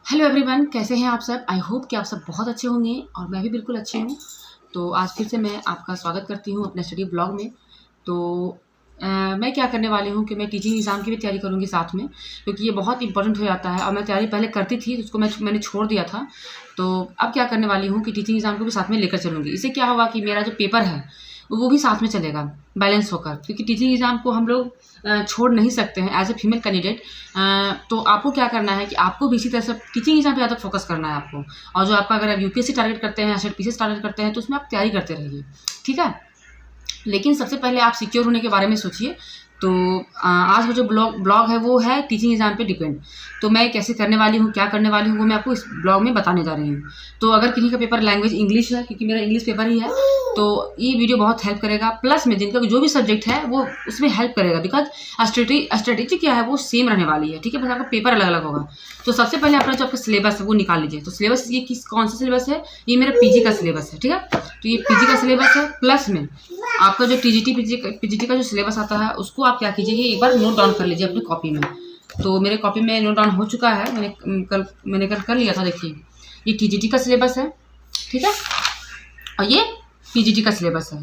Hello everyone, कैसे हैं आप सब। आई होप कि आप सब बहुत अच्छे होंगे और मैं भी बिल्कुल अच्छी हूँ। तो आज फिर से मैं आपका स्वागत करती हूँ अपने स्टडी ब्लॉग में। तो मैं क्या करने वाली हूँ कि मैं टीचिंग एग्ज़ाम की भी तैयारी करूँगी साथ में, क्योंकि ये बहुत इंपॉर्टेंट हो जाता है और मैं तैयारी पहले करती थी, उसको मैंने छोड़ दिया था। तो अब क्या करने वाली हूँ कि टीचिंग एग्ज़ाम को भी साथ में लेकर चलूँगी। इससे क्या होगा कि मेरा जो पेपर है वो भी साथ में चलेगा, बैलेंस होकर, क्योंकि टीचिंग एग्ज़ाम को हम लोग छोड़ नहीं सकते हैं एज ए फीमेल कैंडिडेट। तो आपको क्या करना है कि आपको भी इसी तरह से टीचिंग एग्ज़ाम पे ज़्यादा फोकस करना है आपको। और जो आपका अगर आप यूपीएससी टारगेट करते हैं या फिर पीसीएस टारगेट करते हैं तो उसमें आप तैयारी करते रहिए, ठीक है। लेकिन सबसे पहले आप सिक्योर होने के बारे में सोचिए। तो आज का जो ब्लॉग है वो है टीचिंग एग्ज़ाम पे डिपेंड। तो मैं कैसे करने वाली हूँ, क्या करने वाली हूँ, वो मैं आपको इस ब्लॉग में बताने जा रही हूँ। तो अगर किसी का पेपर लैंग्वेज इंग्लिश है, क्योंकि मेरा इंग्लिश पेपर ही है, तो ये वीडियो बहुत हेल्प करेगा। प्लस में जिनका जो भी सब्जेक्ट है वो उसमें हेल्प करेगा, बिकॉज स्ट्रेटेजी क्या है वो सेम रहने वाली है, ठीक है। बस आपका पेपर अलग अलग होगा। तो सबसे पहले अपना जो आपका सिलेबस है वो निकाल लीजिए। तो सिलेबस ये कौन सा सिलेबस है, ये मेरा पीजी का सिलेबस है, ठीक है। तो ये पीजी का सिलेबस है। प्लस में आपका जो पीजीटी का जो सिलेबस आता है उसको आप क्या कीजिए, एक बार नोट डाउन कर लीजिए अपनी कॉपी में। तो मेरे कॉपी में नोट डाउन हो चुका है, मैंने कल कर लिया था। देखिए, ये टीजीटी का सिलेबस है, ठीक है, और ये पीजीटी का सिलेबस है।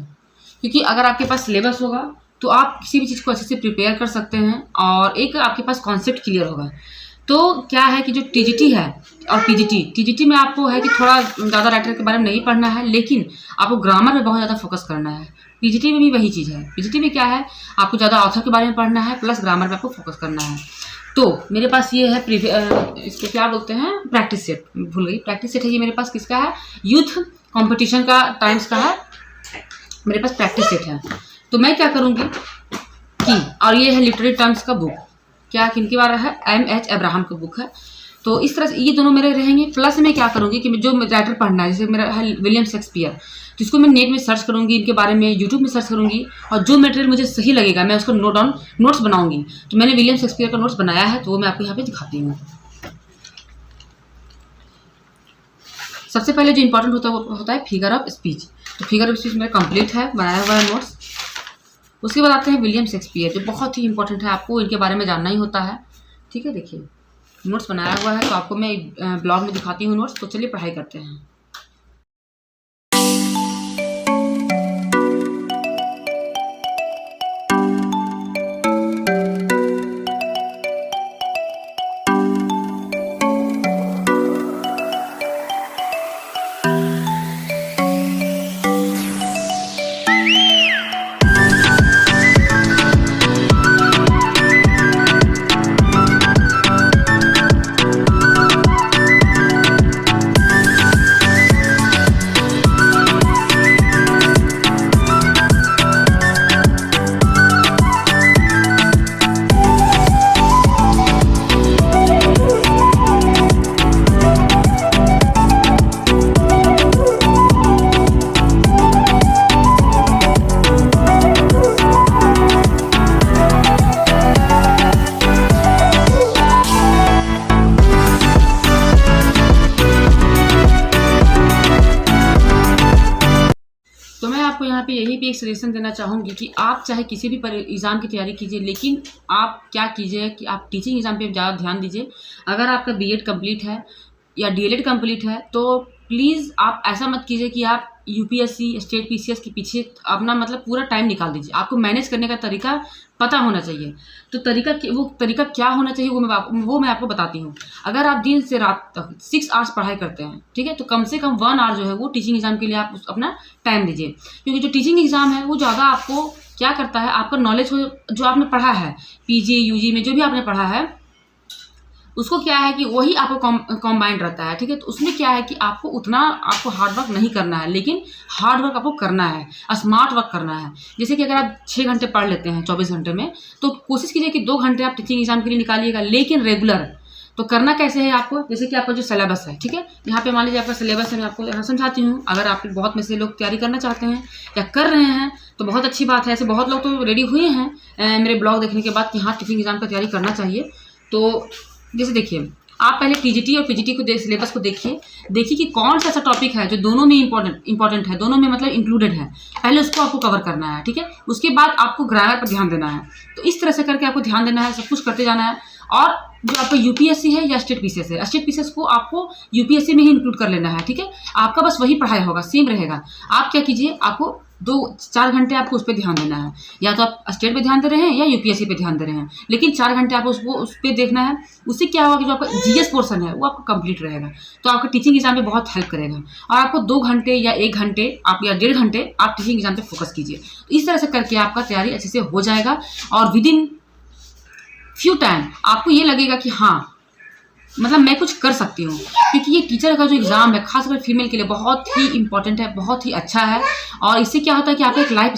क्योंकि अगर आपके पास सिलेबस होगा तो आप किसी भी चीज़ को अच्छे से प्रिपेयर कर सकते हैं और एक आपके पास कॉन्सेप्ट क्लियर होगा। तो क्या है कि जो टीजीटी है और टीजीटी में आपको है कि थोड़ा ज़्यादा राइटर के बारे में नहीं पढ़ना है, लेकिन आपको ग्रामर में बहुत ज़्यादा फोकस करना है। पीजीटी में भी वही चीज़ है। पीजीटी में क्या है, आपको ज़्यादा ऑथर के बारे में पढ़ना है, प्लस ग्रामर में आपको फोकस करना है। तो मेरे पास ये है इसको क्या बोलते हैं, प्रैक्टिस सेट, भूल गई। प्रैक्टिस सेट है ये मेरे पास, किसका है, यूथ कंपटीशन का टाइम्स का है मेरे पास प्रैक्टिस सेट है। तो मैं क्या करूँगी कि, और ये है लिटरेरी टर्म्स का बुक, क्या किनके बारे है, M.H. अब्राहम का बुक है। तो इस तरह से ये दोनों मेरे रहेंगे। प्लस में क्या करूँगी कि जो राइटर पढ़ना है, जैसे मेरा है विलियम शेक्सपियर, तो इसको मैं नेट में सर्च करूँगी, इनके बारे में यूट्यूब में सर्च करूँगी, और जो मटेरियल मुझे सही लगेगा मैं उसको नोट्स बनाऊँगी। तो मैंने विलियम शेक्सपियर का नोट्स बनाया है, तो वो मैं आपको यहाँ पे दिखाती हूँ। सबसे पहले जो इंपॉर्टेंट होता है वो होता है फिगर ऑफ स्पीच। तो फिगर ऑफ स्पीच मेरा कंप्लीट है, बनाया हुआ है नोट्स। उसके बाद आते हैं विलियम शेक्सपियर, जो बहुत ही इंपॉर्टेंट है, आपको इनके बारे में जानना ही होता है, ठीक है। देखिए, नोट्स बनाया हुआ है, तो आपको मैं ब्लॉग में दिखाती हूँ नोट्स। तो चलिए पढ़ाई करते हैं। आपको यहाँ पे यही भी एक सजेशन देना चाहूँगी कि आप चाहे किसी भी एग्ज़ाम की तैयारी कीजिए, लेकिन आप क्या कीजिए कि आप टीचिंग एग्ज़ाम पे ज़्यादा ध्यान दीजिए। अगर आपका बीएड कंप्लीट है या डीएलएड कंप्लीट है तो प्लीज़ आप ऐसा मत कीजिए कि आप यूपीएससी, स्टेट पीसीएस के पीछे अपना मतलब पूरा टाइम निकाल दीजिए। आपको मैनेज करने का तरीका पता होना चाहिए। तो वो तरीका क्या होना चाहिए वो मैं आपको बताती हूँ। अगर आप दिन से रात तक 6 आवर्स पढ़ाई करते हैं, ठीक है, तो कम से कम 1 आवर जो है वो टीचिंग एग्ज़ाम के लिए आप अपना टाइम दीजिए। क्योंकि जो टीचिंग एग्ज़ाम है वो ज़्यादा आपको क्या करता है, आपका नॉलेज जो आपने पढ़ा है पीजी यूजी में, जो भी आपने पढ़ा है उसको क्या है कि वही आपको कॉम्बाइंड रहता है, ठीक है। तो उसमें क्या है कि आपको उतना हार्ड वर्क नहीं करना है, लेकिन हार्ड वर्क आपको करना है, स्मार्ट वर्क करना है। जैसे कि अगर आप 6 घंटे पढ़ लेते हैं 24 घंटे में, तो कोशिश कीजिए कि 2 घंटे आप टीचिंग एग्जाम के लिए निकालिएगा, लेकिन रेगुलर। तो करना कैसे है आपको, जैसे कि आपका जो सिलेबस है, ठीक है, यहाँ पे मान लीजिए आपका सिलेबस है, मैं आपको यहाँ समझाती हूँ। अगर आप बहुत में से लोग तैयारी करना चाहते हैं या कर रहे हैं तो बहुत अच्छी बात है। ऐसे बहुत लोग तो रेडी हुए हैं मेरे ब्लॉग देखने के बाद कि हाँ टीचिंग एग्जाम का तैयारी करना चाहिए। तो जैसे देखिए, आप पहले टीजीटी और पीजीटी को सिलेबस को देखिए कि कौन सा ऐसा टॉपिक है जो दोनों में इंपॉर्टेंट है, दोनों में मतलब इंक्लूडेड है। पहले उसको आपको कवर करना है, ठीक है। उसके बाद आपको ग्रामर पर ध्यान देना है। तो इस तरह से करके आपको ध्यान देना है, सब कुछ करते जाना है। और जो आपका यूपीएससी है या स्टेट पीसीएस है, स्टेट पीसीएस को आपको यूपीएससी में ही इंक्लूड कर लेना है, ठीक है। आपका बस वही पढ़ाई होगा, सेम रहेगा। आप क्या कीजिए, आपको 2-4 घंटे आपको उस पर ध्यान देना है, या तो आप स्टेट पे ध्यान दे रहे हैं या यूपीएससी पे ध्यान दे रहे हैं, लेकिन 4 घंटे आपको उस पर देखना है। उससे क्या होगा कि जो आपका जीएस पोर्सन है वो आपका कंप्लीट रहेगा, तो आपका टीचिंग एग्जाम में बहुत हेल्प करेगा। और आपको 2 घंटे या 1 घंटे आप या 1.5 घंटे आप टीचिंग एग्जाम पे फोकस कीजिए। तो इस तरह से करके आपका तैयारी अच्छे से हो जाएगा, और विद इन फ्यू टाइम आपको ये लगेगा कि हाँ, मतलब मैं कुछ कर सकती हूँ। क्योंकि ये टीचर का जो एग्ज़ाम है खासकर फीमेल के लिए बहुत ही इंपॉर्टेंट है, बहुत ही अच्छा है। और इससे क्या होता है कि आपका एक लाइफ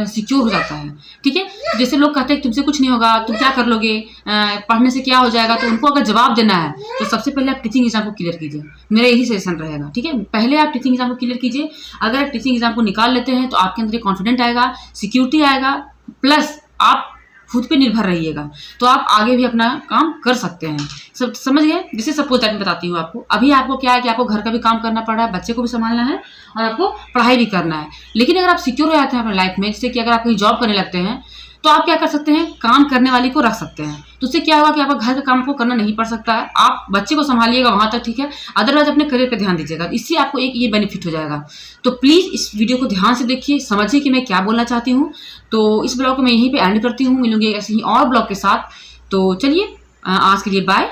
सिक्योर हो जाता है, ठीक है। जैसे लोग कहते हैं तुमसे कुछ नहीं होगा, तुम क्या कर लोगे, पढ़ने से क्या हो जाएगा, तो उनको अगर जवाब देना है तो सबसे पहले आप टीचिंग एग्जाम को क्लियर कीजिए। मेरा यही सजेशन रहेगा, ठीक है। पहले आप टीचिंग एग्जाम को क्लियर कीजिए। अगर आप टीचिंग एग्जाम को निकाल लेते हैं तो आपके अंदर एक कॉन्फिडेंट आएगा, सिक्योरिटी आएगा, प्लस आप खुद पे निर्भर रहिएगा, तो आप आगे भी अपना काम कर सकते हैं। सब समझ गए। जैसे सपोज दैट मैं बताती हूँ आपको, अभी आपको क्या है कि आपको घर का भी काम करना पड़ रहा है, बच्चे को भी संभालना है और आपको पढ़ाई भी करना है। लेकिन अगर आप सिक्योर हो जाते हैं अपने लाइफ में, जैसे कि अगर आप कहीं जॉब करने लगते हैं, तो आप क्या कर सकते हैं, काम करने वाली को रख सकते हैं। तो उससे क्या होगा कि आपका घर का काम को करना नहीं पड़ सकता है, आप बच्चे को संभालिएगा वहां तक, ठीक है। अदरवाइज अपने करियर पे ध्यान दीजिएगा, इससे आपको एक ये बेनिफिट हो जाएगा। तो प्लीज़ इस वीडियो को ध्यान से देखिए, समझिए कि मैं क्या बोलना चाहती हूँ। तो इस ब्लॉग को मैं यहीं पे एंड करती हूँ, मिलूंगी ऐसे ही और ब्लॉग के साथ। तो चलिए आज के लिए बाय।